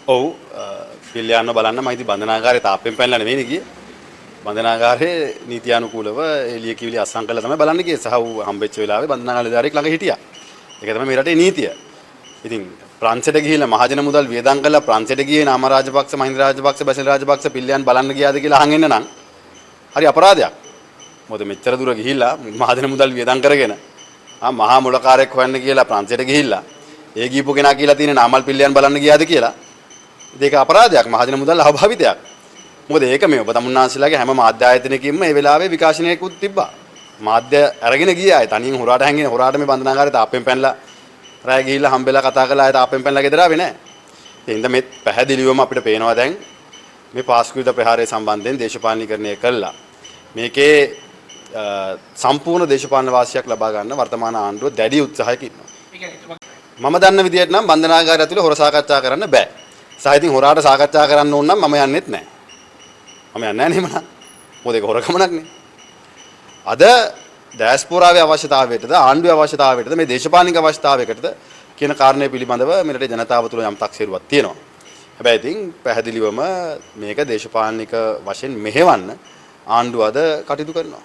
ඔව් පිළියන්න බලන්න මම ඉතින් බන්ධනාගාරේ තාප්පෙන් පැනලා නෙවෙයි ගියේ. බන්ධනාගාරේ නීතියානුකූලව එළිය කිවිලි අස්සම් කරලා තමයි බලන්න ගියේ. සහ ඌ හම්බෙච්ච වෙලාවේ බන්ධනාගාරයේක් ළඟ හිටියා. ඒක තමයි මේ රටේ නීතිය. ඉතින් ප්‍රංශයට ගිහිල්ලා මහජන මුදල් වියදම් කරලා ප්‍රංශයට ගියේ නාම රාජපක්ෂ මහින්ද රාජපක්ෂ බැසිල් රාජපක්ෂ පිළියන් බලන්න ගියාද කියලා අහන් එන්න නම් හරි අපරාධයක්. මොකද මෙච්චර දුර ගිහිල්ලා මහජන මුදල් වියදම් කරගෙන මහා මුලකාරයෙක් හොයන්න කියලා ප්‍රංශයට ගිහිල්ලා ඒ ගිහපු කෙනා කියලා තියෙන නාමල් පිළියන් බලන්න ගියාද කියලා ඒක අපරාධයක් මහජන මුදල් අභාවිතයක්. මොකද ඒක මේ ඔබ තමුන්නාන්සලාගේ හැම මාධ්‍ය ආයතනයකින්ම මේ වෙලාවේ විකාශනයකුත් තිබ්බා. මාධ්‍ය අරගෙන ගියා අය තනියෙන් හොරාට හැංගෙන හොරාට මේ බන්ධනාගාරේ තාප්පෙන් පැනලා රාය ගිහිල්ලා හම්බෙලා කතා කරලා ආය තාප්පෙන් පැනලා ගෙදර ආවේ නැහැ. ඒ හින්දා මේ පැහැදිලිවම අපිට පේනවා දැන් මේ පාස්කු ප්‍රහාරය සම්බන්ධයෙන් දේශපාලනීකරණය කළා. මේකේ සම්පූර්ණ දේශපාලන වාසියක් ලබා ගන්න වර්තමාන ආණ්ඩුව දැඩි උත්සාහයක ඉන්නවා. මම දන්න විදිහට නම් බන්ධනාගාරය ඇතුලේ හොර සාකච්ඡා කරන්න බෑ. සහ ඉතින් හොරාට සාකච්ඡා කරන්න ඕන නම් මම යන්නෙත් නැහැ. මම යන්නේ නැහැ නේ මම. මොකද ඒක හොරකමක් නේ. අද ඩයස්පෝරාවේ අවශ්‍යතාවයටද ආණ්ඩුවේ අවශ්‍යතාවයටද මේ දේශපාලනික අවශ්‍යතාවයකටද කියන කාරණේ පිළිබඳව මෙරටේ ජනතාව තුළ යම් තක්සේරුවක් තියෙනවා. හැබැයි ඉතින් පැහැදිලිවම මේක දේශපාලනික වශයෙන් මෙහෙවන්න ආණ්ඩුව අද කටයුතු කරනවා.